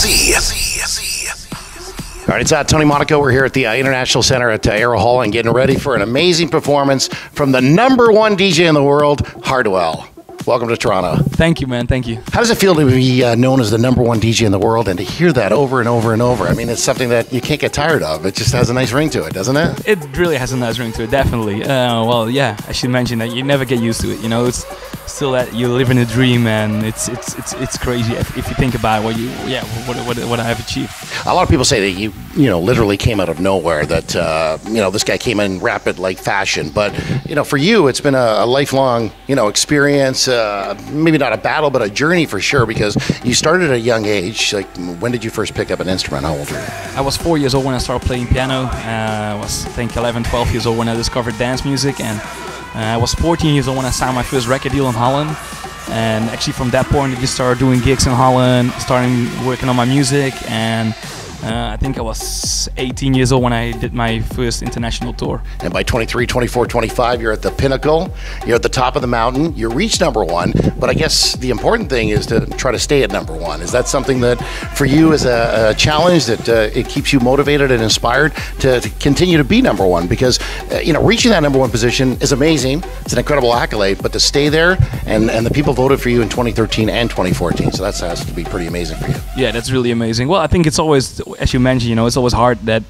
All right, it's Tony Monaco. We're here at the International Center at Arrow Hall and getting ready for an amazing performance from the #1 DJ in the world, Hardwell. Welcome to Toronto. Thank you, man. Thank you. How does it feel to be known as the #1 DJ in the world and to hear that over and over and over? I mean, it's something that you can't get tired of. It just has a nice ring to it, doesn't it? It really has a nice ring to it, definitely. Well, yeah, I should mention that you never get used to it. You know, it's still that you live in a dream, and it's crazy if you think about what I have achieved. A lot of people say that you literally came out of nowhere. That this guy came in rapid like fashion, but for you, it's been a lifelong experience. Maybe not a battle, but a journey for sure. Because you started at a young age. Like, when did you first pick up an instrument? How old were you? I was 4 years old when I started playing piano. I was, I think, 11, 12 years old when I discovered dance music, and I was 14 years old when I signed my first record deal in Holland. And actually, from that point, I just started doing gigs in Holland, starting working on my music, and I think I was 18 years old when I did my first international tour. And by 23, 24, 25, you're at the pinnacle. You're at the top of the mountain. You reached #1. But I guess the important thing is to try to stay at #1. Is that something that, for you, is a challenge that it keeps you motivated and inspired to continue to be #1? Because reaching that #1 position is amazing. It's an incredible accolade. But to stay there, and the people voted for you in 2013 and 2014, so that has to be pretty amazing for you. Yeah, that's really amazing. Well, I think it's always, as you mentioned, it's always hard that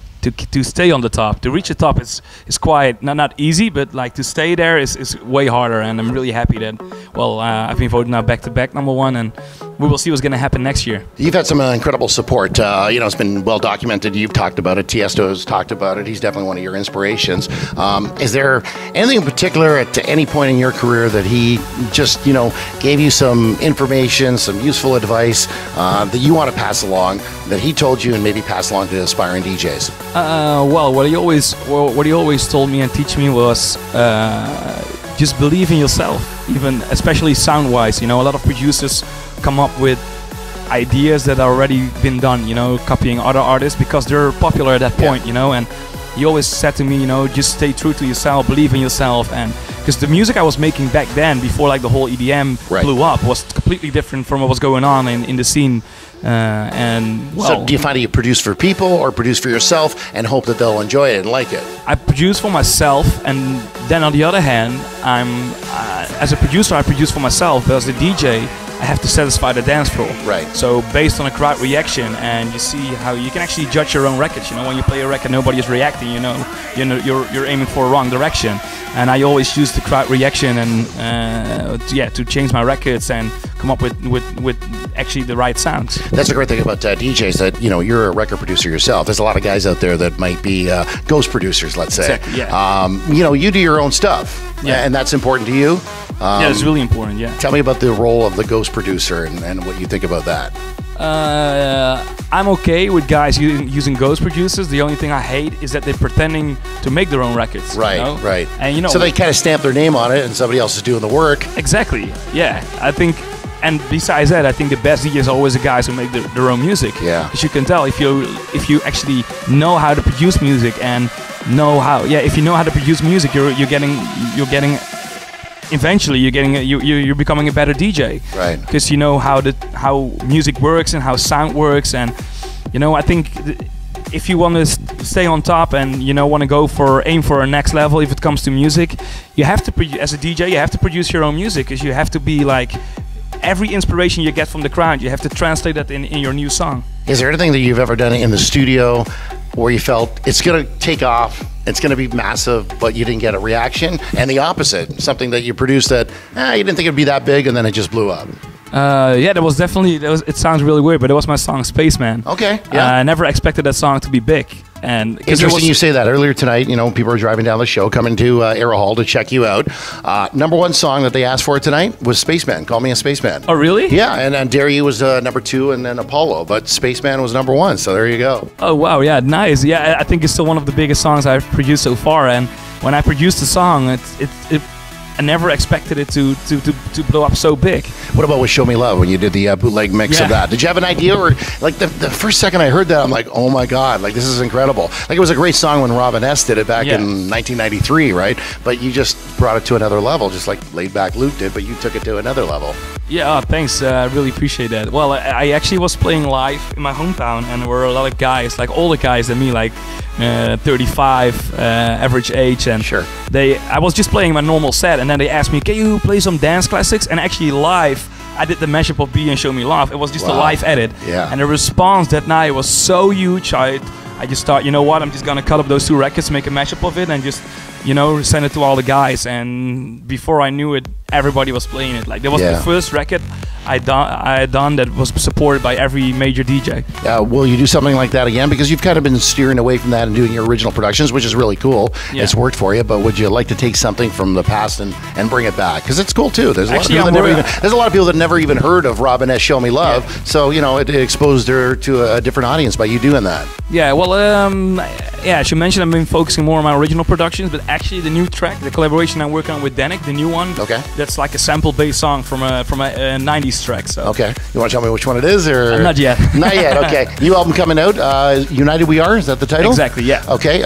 to stay on the top. To reach the top is quite not easy, but like to stay there is way harder. And I'm really happy that I've been voted now back-to-back #1, and we will see what's going to happen next year. You've had some incredible support. It's been well documented. You've talked about it. Tiesto's talked about it. He's definitely one of your inspirations. Is there anything in particular at any point in your career that he just gave you some information, some useful advice that you want to pass along, that he told you and maybe pass along to aspiring DJs? What he always told me and teach me was just believe in yourself, even especially sound-wise. A lot of producers come up with ideas that are already been done, copying other artists because they're popular at that point, and he always said to me, just stay true to yourself, believe in yourself, and because the music I was making back then, before like the whole EDM blew up, was completely different from what was going on in the scene. So do you find that you produce for people or produce for yourself and hope that they'll enjoy it and like it? I produce for myself, and then on the other hand, as a producer, I produce for myself, but as a DJ, I have to satisfy the dance floor. Right. So based on a crowd reaction, and you see how you can actually judge your own records. When you play a record, nobody is reacting. You're aiming for a wrong direction. And I always use the crowd reaction and to change my records and come up with actually the right sounds. That's the great thing about DJs, that you're a record producer yourself. There's a lot of guys out there that might be ghost producers, let's say. Exactly, yeah. You do your own stuff, and that's important to you. Yeah, it's really important. Yeah. Tell me about the role of the ghost producer and what you think about that. I'm okay with guys using ghost producers. The only thing I hate is that they're pretending to make their own records. Right, right. And so they kind of stamp their name on it, and somebody else is doing the work. Exactly. Yeah, I think. And besides that, I think the best DJs are always the guys who make their own music. Yeah. Because you can tell if you actually know how to produce music and if you know how to produce music, you're getting. Eventually, you're becoming a better DJ, right? Because you know how music works and how sound works, and I think if you want to stay on top and want to aim for a next level, if it comes to music, you have to as a DJ, you have to produce your own music, because you have to be like. Every inspiration you get from the crowd, you have to translate that in your new song. Is there anything that you've ever done in the studio where you felt it's going to take off, it's going to be massive, but you didn't get a reaction? And the opposite, something that you produced that you didn't think it'd be that big, and then it just blew up? That was definitely. It sounds really weird, but it was my song Spaceman. Okay. Yeah. I never expected that song to be big. And interesting you say that. Earlier tonight, people were driving down the show, coming to Arrow Hall to check you out. #1 song that they asked for tonight was Spaceman. Call Me a Spaceman. Oh, really? Yeah, and Dare You was #2, and then Apollo. But Spaceman was #1, so there you go. Oh, wow. Yeah, nice. Yeah, I think it's still one of the biggest songs I've produced so far. And when I produced the song, it I never expected it to blow up so big. What about with Show Me Love when you did the bootleg mix of that? Did you have an idea, or like the first second I heard that, I'm like, oh my God, like this is incredible. Like it was a great song when Robin S. did it back in 1993, right? But you just brought it to another level, just like Laid Back Luke did, but you took it to another level. Yeah, thanks. I really appreciate that. Well, I actually was playing live in my hometown, and there were a lot of guys, like older guys than me, like 35 average age, and I was just playing my normal set, and then they asked me, can you play some dance classics? And actually live I did the mashup of B and Show Me Love. It was just a live edit, and the response that night was so huge. I just thought, you know what, I'm just gonna cut up those two records, make a mashup of it, and just, you know, send it to all the guys. And before I knew it, everybody was playing it. Like, that was the first record I had done that was supported by every major DJ. Will you do something like that again? Because you've kind of been steering away from that and doing your original productions, which is really cool. It's worked for you, but would you like to take something from the past and bring it back? Because it's cool too. There's a lot of people that never even heard of Robin S. Show Me Love. So, you know, it exposed her to a different audience by you doing that. Yeah, well, as you mentioned, I've been focusing more on my original productions, but actually the new track, the collaboration I'm working on with Danik, the new one, that's like a sample-based song from a 90s track. So. Okay. You want to tell me which one it is? Or not yet. Not yet, okay. New album coming out, United We Are, is that the title? Exactly, yeah. Okay,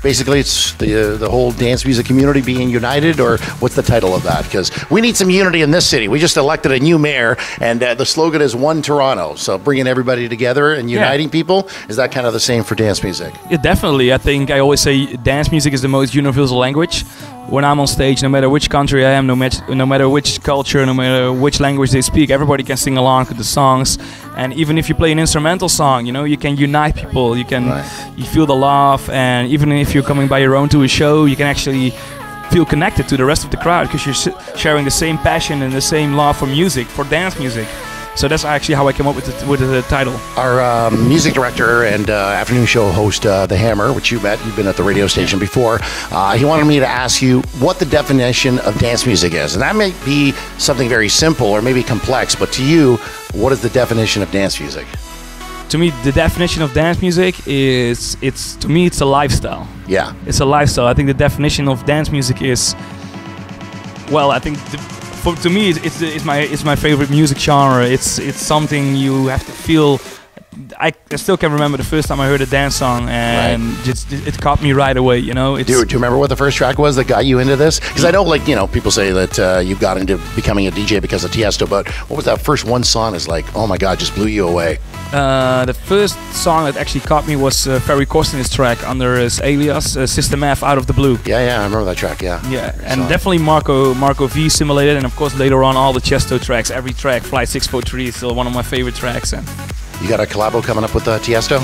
basically it's the whole dance music community being united, or what's the title of that? Because we need some unity in this city. We just elected a new mayor, and the slogan is One Toronto. So bringing everybody together and uniting people, is that kind of the same for dance music? Yeah, definitely. I think I always say dance music is the most universal language. When I'm on stage, no matter which country I am, no matter which culture, no matter which language they speak, everybody can sing along to the songs. And even if you play an instrumental song, you know, you can unite people. You can you feel the love, and even if you're coming by your own to a show, you can actually feel connected to the rest of the crowd because you're sharing the same passion and the same love for music, for dance music. So that's actually how I came up with the title. Our music director and afternoon show host, The Hammer, which you met, you've been at the radio station before, he wanted me to ask you what the definition of dance music is. And that may be something very simple or maybe complex, but to you, what is the definition of dance music? To me, the definition of dance music is, it's a lifestyle. Yeah. It's a lifestyle. I think the definition of dance music is, well, I think to me, it's my favorite music genre. It's something you have to feel. I still can remember the first time I heard a dance song, and it caught me right away. You know. Do you remember what the first track was that got you into this? Because I know, like, you know, people say that you got into becoming a DJ because of Tiesto, but what was that first one song? Is like, oh my God, just blew you away. The first song that actually caught me was Ferry Corsten's track under his alias System F, Out of the Blue. Yeah, I remember that track. Yeah, and definitely Marco V Simulated, and of course later on all the Tiesto tracks. Every track, Flight 643 is still one of my favorite tracks. And you got a collabo coming up with Tiesto?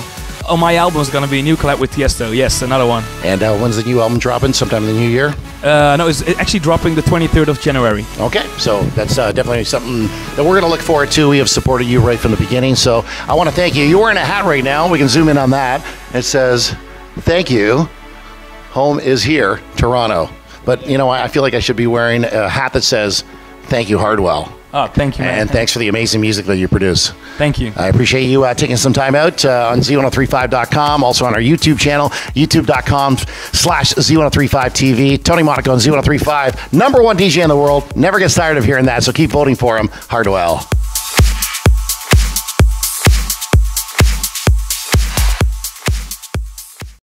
Oh, my album is going to be a new collab with Tiesto. Yes, another one. And when's the new album dropping? Sometime in the new year? No, it's actually dropping the 23rd of January. Okay, so that's definitely something that we're going to look forward to. We have supported you right from the beginning, so I want to thank you. You're wearing a hat right now. We can zoom in on that. It says, thank you. Home is here, Toronto. But, you know, I feel like I should be wearing a hat that says, thank you, Hardwell. Oh, thank you, man. And thanks for the amazing music that you produce. Thank you. I appreciate you taking some time out on Z1035.com, also on our YouTube channel, youtube.com/Z1035TV. Tony Monaco on Z1035, #1 DJ in the world. Never gets tired of hearing that, so keep voting for him, Hardwell.